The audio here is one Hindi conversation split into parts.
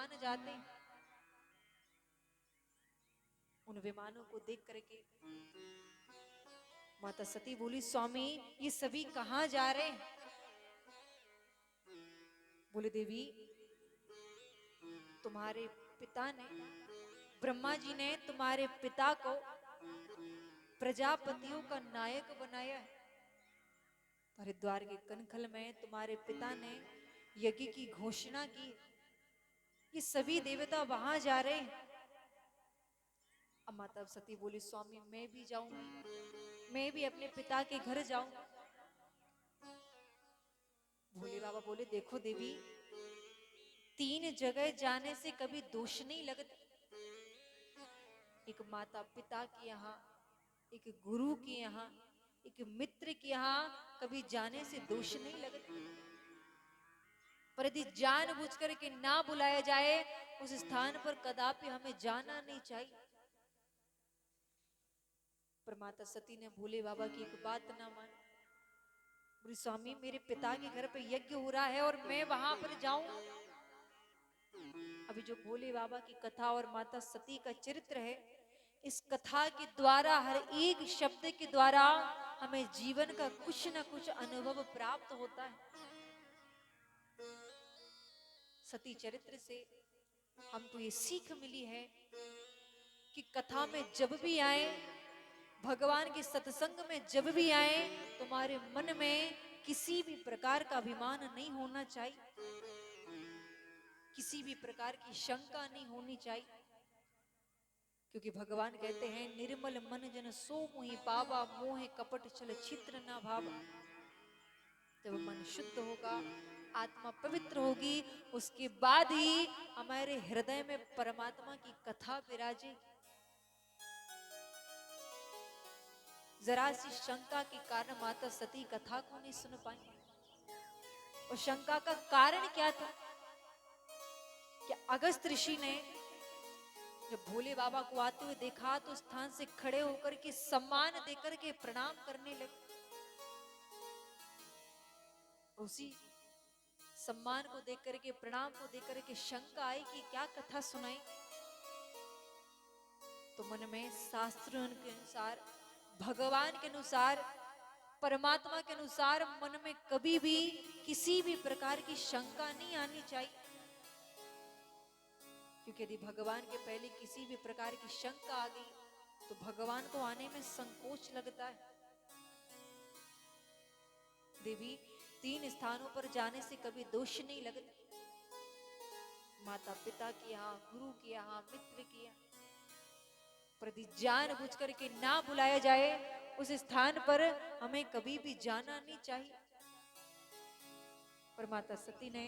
विमान जाते हैं। उन विमानों को देख करके माता सती बोली, स्वामी ये सभी कहां जा रहे हैं? बोले, देवी तुम्हारे पिता ने, ब्रह्मा जी ने तुम्हारे पिता को प्रजापतियों का नायक बनाया है। हरिद्वार के कनखल में तुम्हारे पिता ने यज्ञ की घोषणा की। ये सभी देवता वहां जा रहे हैं। अब माता सती बोली, स्वामी मैं भी जाऊंगी, मैं भी अपने पिता के घर जाऊं। भोले बाबा बोले, देखो देवी, 3 जगह जाने से कभी दोष नहीं लगता। एक माता पिता के यहाँ, एक गुरु के यहाँ, एक मित्र के यहाँ कभी जाने से दोष नहीं लगता। पर यदि जानबूझ करके ना बुलाया जाए उस स्थान पर कदापि हमें जाना नहीं चाहिए। पर माता सती ने भोले बाबा की एक बात ना मानी। बोली, स्वामी मेरे पिता के घर पे यज्ञ हो रहा है और मैं वहां पर जाऊं? अभी जो भोले बाबा की कथा और माता सती का चरित्र है, इस कथा के द्वारा, हर एक शब्द के द्वारा हमें जीवन का कुछ न कुछ अनुभव प्राप्त होता है। सती चरित्र से हमको ये सीख मिली है कि कथा में जब भी आए, भगवान के सत्संग में जब भी आए, तुम्हारे मन में किसी भी प्रकार का अभिमान नहीं होना चाहिए, किसी भी प्रकार की शंका नहीं होनी चाहिए। क्योंकि भगवान कहते हैं, निर्मल मन जन सो मोहि पावा, मोह कपट छल छित्र ना भावा। जब मन शुद्ध होगा, आत्मा पवित्र होगी, उसके बाद ही हमारे हृदय में परमात्मा की कथा विराजेगी। जरा सी शंका के कारण माता सती कथा को नहीं सुन पाई। और शंका का कारण क्या था कि अगस्त ऋषि ने जब भोले बाबा को आते हुए देखा तो स्थान से खड़े होकर के सम्मान देकर के प्रणाम करने लगे। उसी सम्मान को देख करके, प्रणाम को देख करके शंका आई कि क्या कथा सुनाई। तो मन में शास्त्रों के अनुसार, भगवान के अनुसार, परमात्मा के अनुसार मन में कभी भी किसी भी प्रकार की शंका नहीं आनी चाहिए। क्योंकि यदि भगवान के पहले किसी भी प्रकार की शंका आ गई तो भगवान को आने में संकोच लगता है। देवी, 3 स्थानों पर जाने से कभी दोष नहीं लगता। माता पिता के यहाँ, गुरु के यहाँ, मित्र के यहाँ, यदि जानबूझ करके ना बुलाया जाए उस स्थान पर हमें कभी भी जाना नहीं चाहिए। पर माता सती ने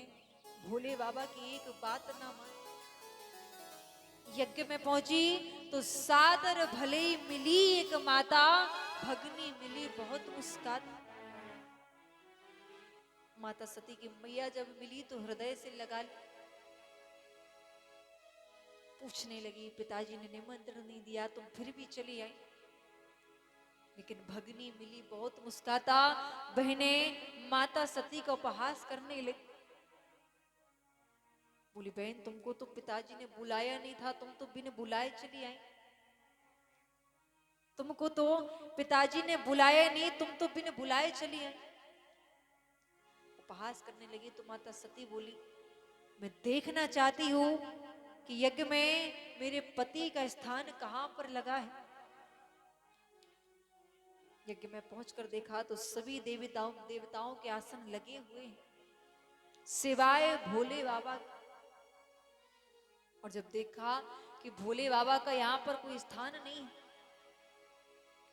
भोले बाबा की एक बात ना मानी। यज्ञ में पहुंची तो सादर भले मिली एक माता, भगनी मिली बहुत मुस्काता। माता सती की मैया जब मिली तो हृदय से लगा ली। पूछने लगी, पिताजी ने निमंत्रण नहीं दिया, तुम फिर भी चली आई। लेकिन भगनी मिली बहुत मुस्काता। बहने माता सती का उपहास करने लगी। बोली, बहन तुमको तो पिताजी ने बुलाया नहीं था, तुम तो बिन बुलाए चली आई। तुमको तो पिताजी ने बुलाया नहीं, तुम तो बिन बुलाए चली आई। उपहास करने लगी तो माता सती बोली, मैं देखना चाहती हूं कि यज्ञ में मेरे पति का स्थान कहां पर लगा है। यज्ञ में पहुंचकर देखा तो सभी देवताओं के आसन लगे हुए हैं सिवाय भोले बाबा। और जब देखा कि भोले बाबा का यहां पर कोई स्थान नहीं,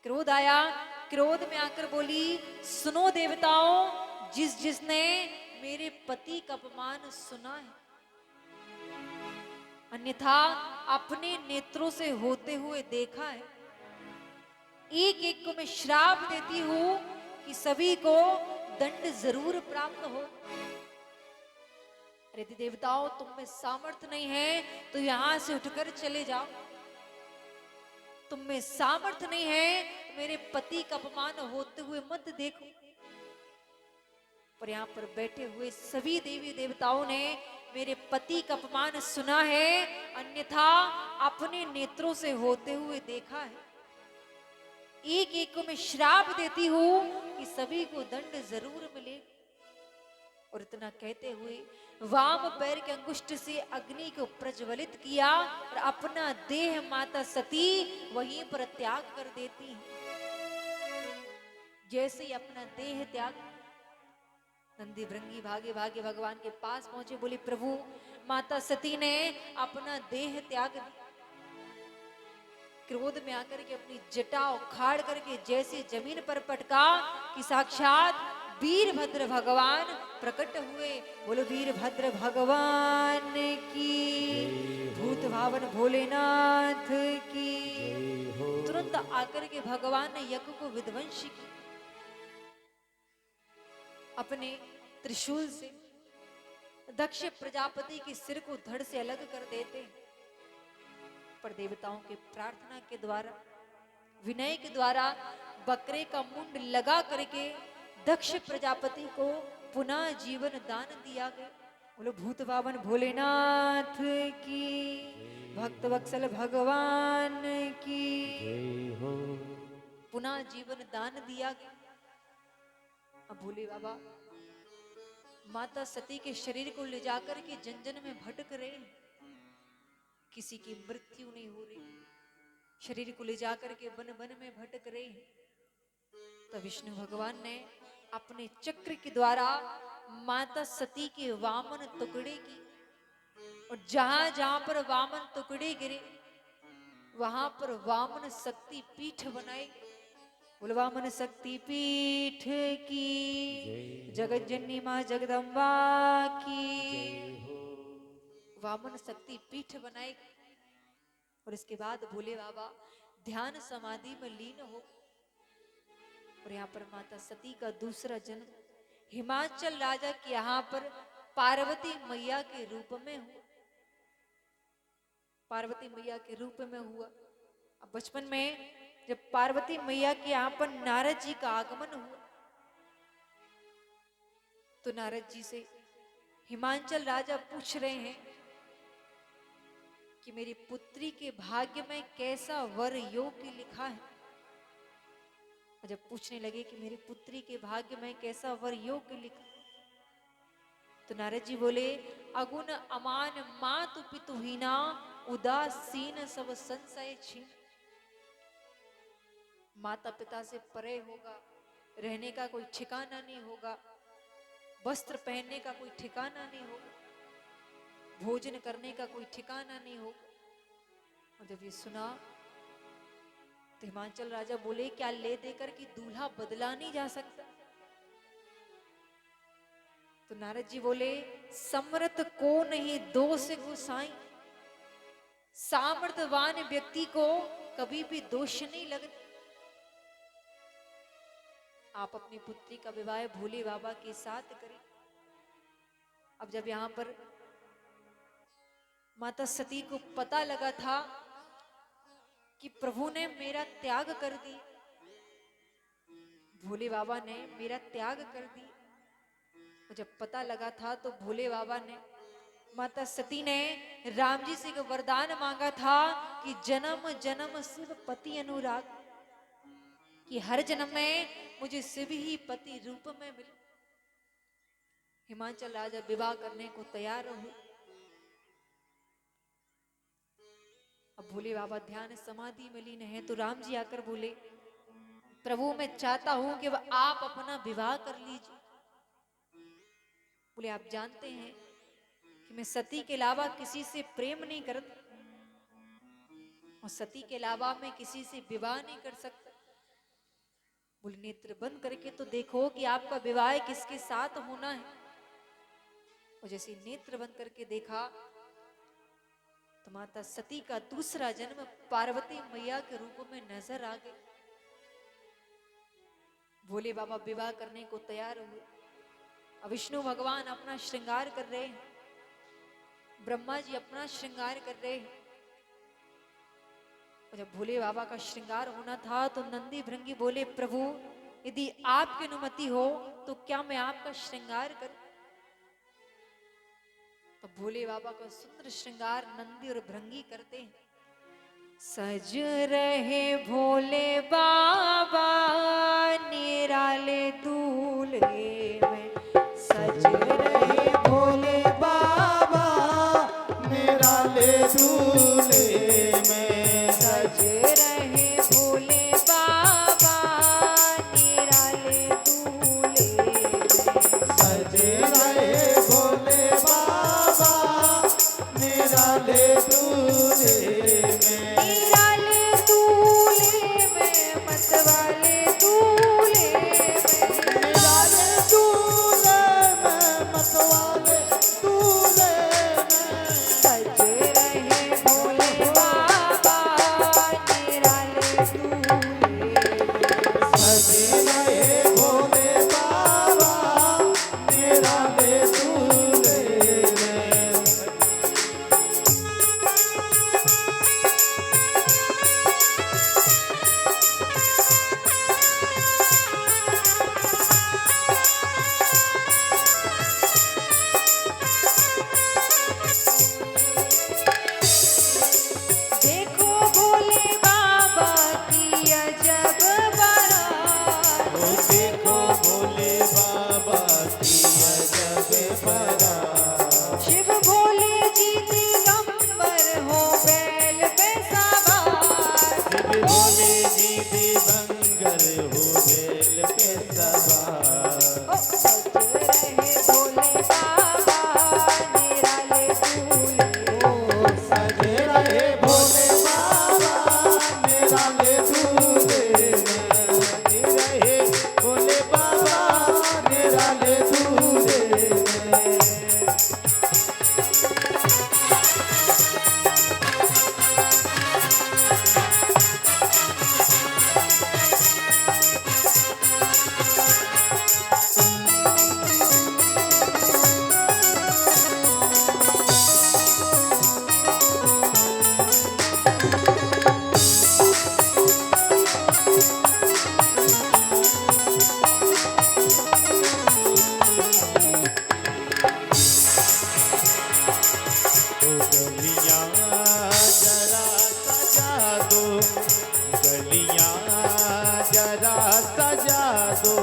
क्रोध आया। क्रोध में आकर बोली, सुनो देवताओं, जिसने मेरे पति का अपमान सुना है, अन्यथा अपने नेत्रों से होते हुए देखा है, एक एक को मैं श्राप देती हूं कि सभी को दंड जरूर प्राप्त हो। यदि देवताओं तुम में सामर्थ्य नहीं है तो यहां से उठकर चले जाओ। तुम में सामर्थ्य नहीं है तो मेरे पति का अपमान होते हुए मत देखो। पर यहां पर बैठे हुए सभी देवी देवताओं ने मेरे पति का अपमान सुना है, अन्यथा अपने नेत्रों से होते हुए देखा है। एक एक को मैं श्राप देती हूं कि सभी को दंड जरूर मिले। और इतना कहते हुए वाम पैर के अंगुष्ठ से अग्नि को प्रज्वलित किया और अपना देह माता सती वहीं पर त्याग कर देती है। जैसे ही अपना देह त्याग, नंदी भृंगी भागे भागे भगवान के पास पहुंचे, बोले प्रभु माता सती ने अपना देह त्याग दिया। क्रोध में आकर के अपनी जटा उखाड़ करके जैसे जमीन पर पटका कि साक्षात वीरभद्र भगवान प्रकट हुए। बोलो वीरभद्र भगवान की, भूत भावन भोलेनाथ की। तुरंत आकर के भगवान ने यज्ञ को विध्वंस की अपने त्रिशूल से। दक्ष प्रजापति के सिर को धड़ से अलग कर देते, पर देवताओं के प्रार्थना के द्वारा, विनय के द्वारा बकरे का मुंड लगा करके दक्ष प्रजापति को पुनः जीवन दान दिया गया। बोलो भूत पावन भोलेनाथ की, भक्त वत्सल भगवान की। पुनः जीवन दान दिया गया। अब भोले बाबा माता सती के शरीर को ले जाकर के जन जन में भटक रहे, किसी की मृत्यु नहीं हो रही, शरीर को ले जाकर के वन वन में भटक रहे। तो विष्णु भगवान ने अपने चक्र के द्वारा माता सती के वामन टुकड़े की, और जहां जहां पर वामन टुकड़े गिरे वहां पर वामन शक्ति पीठ बनाई। बोल वामन शक्ति पीठ की, जगत जननी मां जगदम्बा की। वामन शक्ति पीठ बनाए। और इसके बाद भोले बाबा ध्यान समाधि में लीन हो। और यहाँ पर माता सती का दूसरा जन्म हिमाचल राजा के यहाँ पर पार्वती मैया के रूप में हुआ। पार्वती मैया के रूप में हुआ। अब बचपन में जब पार्वती मैया के यहाँ पर नारद जी का आगमन हुआ, तो नारद जी से हिमाचल राजा पूछ रहे हैं कि मेरी पुत्री के भाग्य में कैसा वर योग लिखा है। और जब पूछने लगे कि मेरी पुत्री के भाग्य में कैसा वर योग लिखा, तो नारद जी बोले अगुण अमान मातु पितुहीना, उदासीन सब संशय छीन। माता पिता से परे होगा, रहने का कोई ठिकाना नहीं होगा, वस्त्र पहनने का कोई ठिकाना नहीं होगा, भोजन करने का कोई ठिकाना नहीं होगा। और जब ये सुना तो हिमाचल राजा बोले क्या ले देकर कि दूल्हा बदला नहीं जा सकता। तो नारद जी बोले समर्थ को नहीं दोष गुसाई, सामर्थ्यवान व्यक्ति को कभी भी दोष नहीं लगता। आप अपनी पुत्री का विवाह भोले बाबा के साथ करें। अब जब यहां पर माता सती को पता लगा था कि प्रभु ने मेरा त्याग कर दी, भोले बाबा ने मेरा त्याग कर दी, और जब पता लगा था तो भोले बाबा ने, माता सती ने राम जी से वरदान मांगा था कि जन्म जन्म शिव पति अनुराग, कि हर जन्म में मुझे शिव ही पति रूप में मिले। हिमाचल राजा विवाह करने को तैयार हुए। अब भोले बाबा ध्यान समाधि में लीन है, तो राम जी आकर बोले प्रभु मैं चाहता हूं कि आप अपना विवाह कर लीजिए। बोले आप जानते हैं कि मैं सती के अलावा किसी से प्रेम नहीं करता, और सती के अलावा मैं किसी से विवाह नहीं कर सकता। बोले नेत्र बंद करके तो देखो कि आपका विवाह किसके साथ होना है। और जैसे नेत्र बंद करके देखा तो माता सती का दूसरा जन्म पार्वती मैया के रूप में नजर आ गई। भोले बाबा विवाह करने को तैयार हुए। अब विष्णु भगवान अपना श्रृंगार कर रहे हैं, ब्रह्मा जी अपना श्रृंगार कर रहे हैं। और जब भोले बाबा का श्रृंगार होना था तो नंदी भृंगी बोले प्रभु यदि आपकी अनुमति हो तो क्या मैं आपका श्रृंगार करूं। तो भोले बाबा का सुंदर श्रृंगार नंदी और भृंगी करते हैं। सज रहे भोले बाबा निराले दूल्हे में, सज रहे भोले बाबा निराले दूल्हे में, सज रहे भोले बाबा निराले दूल्हे में, सज रहे भोले बाबा निराले दूल्हे में, निराले दूल्हे में, मतवाले दूल्हे में, निराले दूल्हे में, मतवाले दूल्हे में, सज रहे भोले बाबा निराले दूल्हे में। सज रहे भोले बाबा निराले दूल्हे में। देखो भोले बाबा की अजब बारात, ओ देखो भोले बाबा की अजब बारात। शिव भोले जी दिगंबर हो बैल पे सवार, शिव भोले जी दिवंगर हो बेल पे सवार। ओ सज रहे भोले बाबा निराले दूल्हे, ओ सज रहे भोले बाबा निराले दूल्हे में, सज रहे भोले बाबा निराले दूल्हे में। तो गलियां जरा सजा दो, गलियां जरा सजा दो,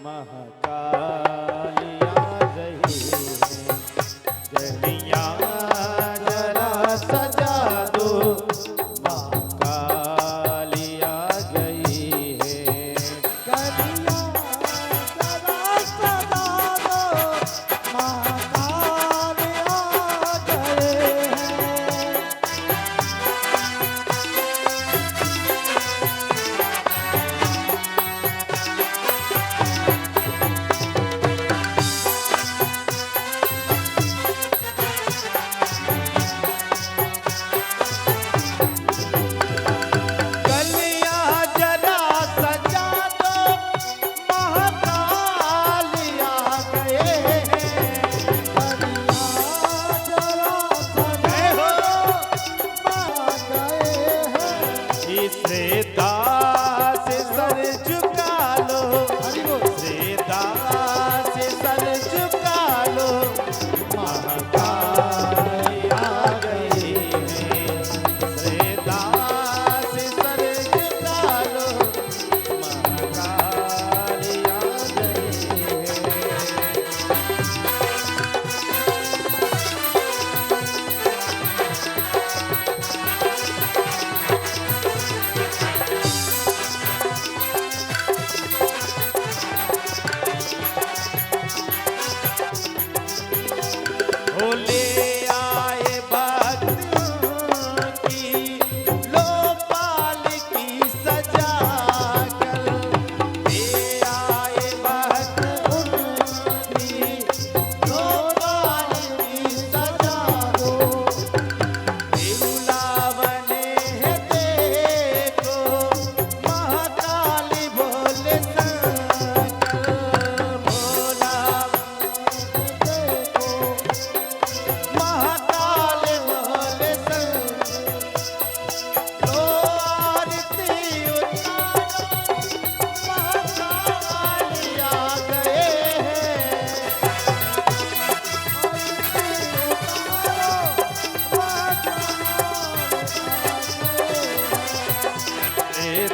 महाकाल आ रही है। गलियां जरा सजा दो, महाकाल आ गई है। गलियां जरा सजा दो, महाकाल आ गए हैं।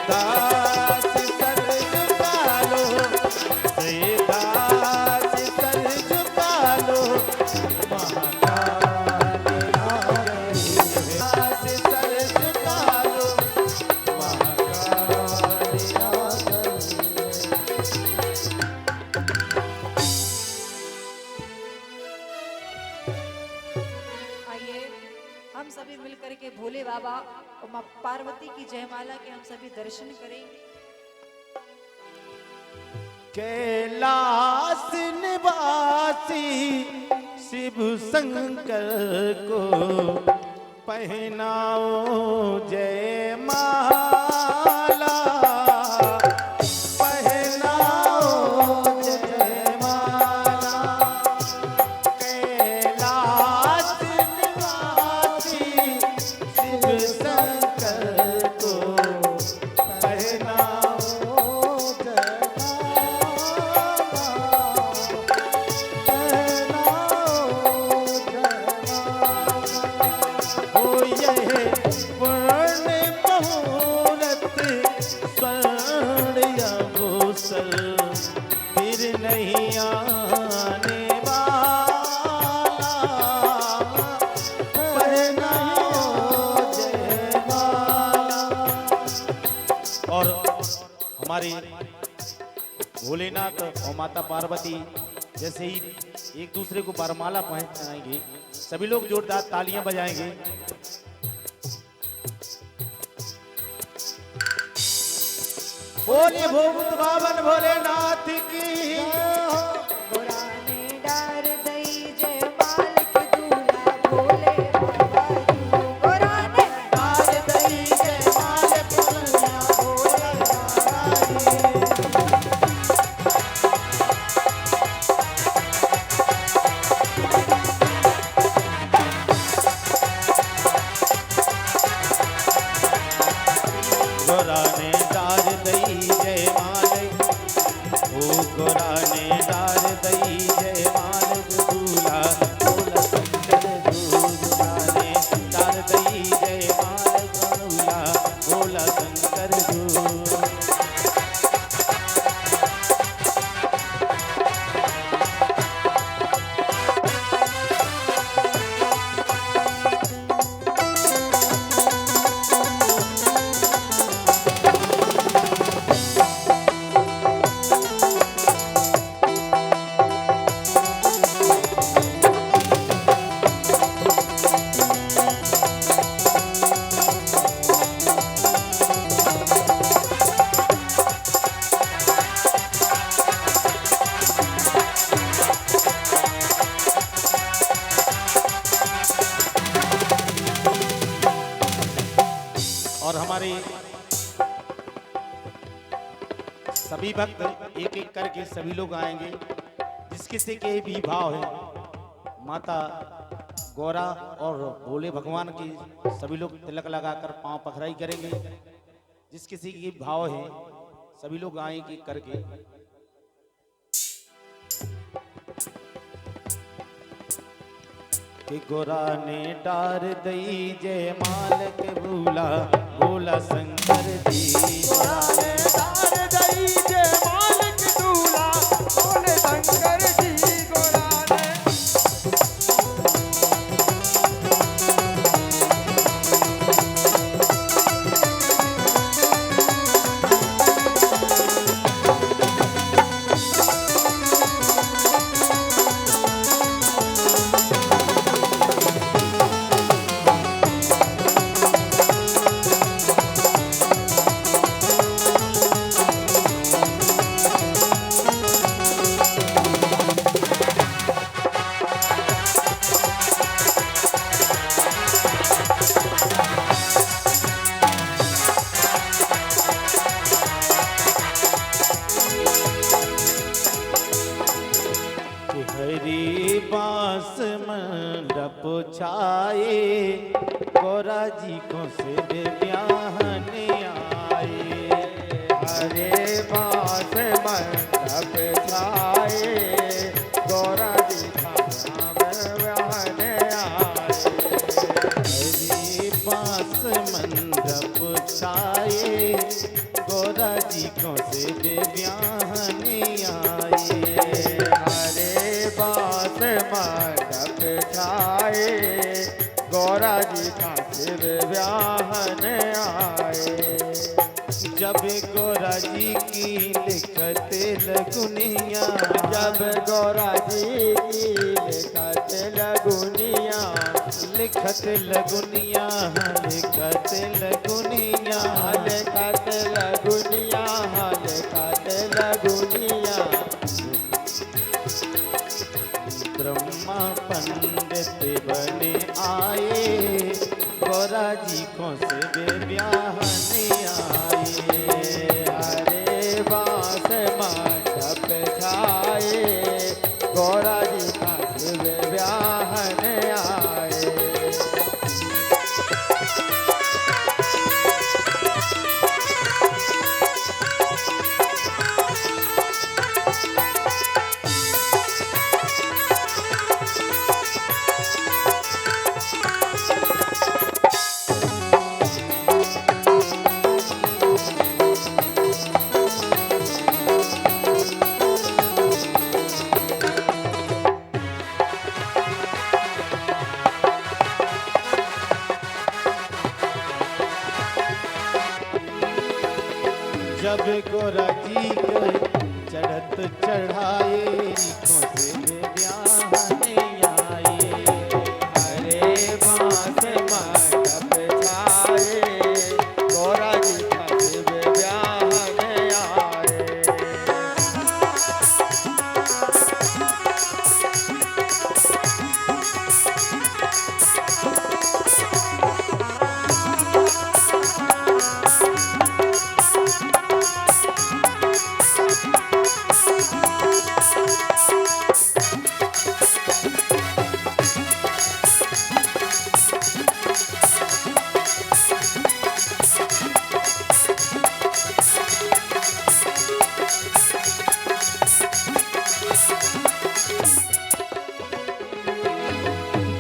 दास सर झुका लो, दास सर झुका लो, महाकाली आ गई है। दास सर झुका लो, महाकाली आ गई आइए हम सभी मिलकर के भोले बाबा और मां पार्वती की जयमाला के हम सभी दर्शन करेंगे। कैलाश निवासी शिव शंकर को पहनाओ जयमाला, पहनाओ जयमाला। कैलाश निवासी शिव शंकर को पहनाओ फिर नहीं आने वाला, पहनाओ जयमाला। और हमारे भोलेनाथ और माता पार्वती जैसे ही एक दूसरे को वरमाला पहनाएंगे, सभी लोग जोरदार तालियां बजाएंगे। बोलिए भूत बावन भोलेनाथ की। गोराने डार दई जयमाल के दूल्हा भोले बाबा जी। गोराने डार दई जयमाल के दूल्हा भोले बाबा जी। गोराने डार दई जयमाल, ओ गोराने डार दई जयमाल दूल्हा भोला शंकर जो। गोराने डार दई जयमाल दूल्हा भोला शंकर जो। और हमारे सभी भक्त एक एक करके सभी लोग आएंगे। जिस किसी के भी भाव है, माता गौरा और भोले भगवान की सभी लोग तिलक लगाकर पांव पखराई करेंगे। जिस किसी के भाव है, सभी लोग आएंगे करके। कि गोरा ने डार दई जयमाल के भूला भोला शंकर जी। गोरा ने डार दई जयमाल के दूल्हा भोले शंकर जी। गोरा ने हरी बांस मंडप छाए, गौरा जी को से ब्याहने आए। हरे बांस मंडप छाए, गौरा जी का ब्याहने आए। हरी बांस मंडप छाए, गौरा जी को से बेब्याहने आए। हरे बास मंडप छाए गौरा जी का शिव ब्याहन आए। जब गौरा जी की लिखत लगुनिया, जब गौरा जी की लिखत लगुनिया, लिखत लगुनिया, लिखत लगुनिया, लिखत लगुनिया, लिखत लगुनिया। ब्रह्मा पंडित बने आए गौरा जी को से ब्याहने आए। हरे बास मंडप छाए गौरा जी का शिव ब्याहन आए। जब गौरा जी के चढ़त चढ़ाए को से ब्याहने आए। हरे बास मंडप छाए गौरा जी का शिव ब्याहन आए।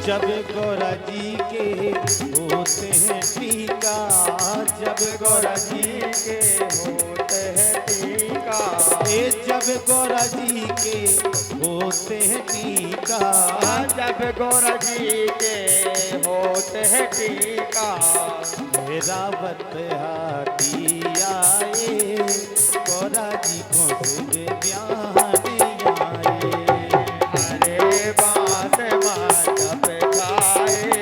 जब गौरा जी के होते हैं टीका, जब गौरा जी के होते हैं टीका, जब गौरा जी के होते हैं टीका, जब गौरा जी के होते हैं टीका। रावत हाथी आए गौरा जी को से ब्याहने आए। हरे बास मंडप छाए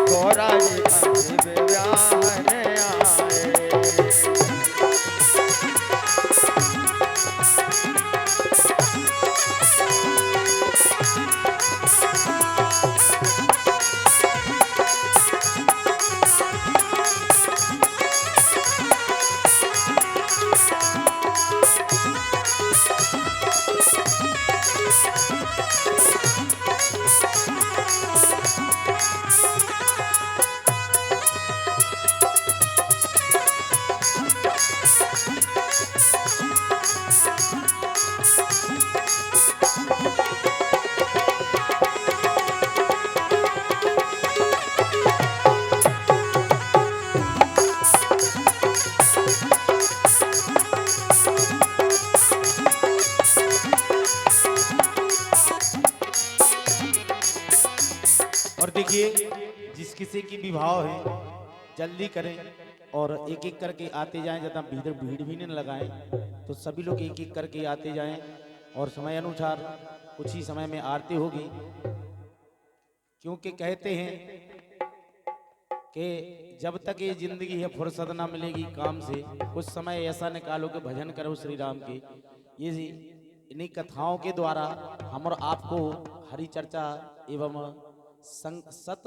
गौरा जी का शिव ब्याहन आए। और देखिए जिस किसी की विवाह है जल्दी करें और एक एक करके आते जाएं, ज़्यादा भीड़ भीड़ भी नहीं लगाएं। तो सभी लोग एक एक करके आते जाएं और समय अनुसार कुछ ही समय में आरती होगी, क्योंकि कहते हैं कि जब तक ये जिंदगी है फुर्सत ना मिलेगी काम से, कुछ समय ऐसा निकालो कि भजन करो श्री राम के। ये इन्हीं कथाओं के द्वारा हम और आपको हरि चर्चा एवं सत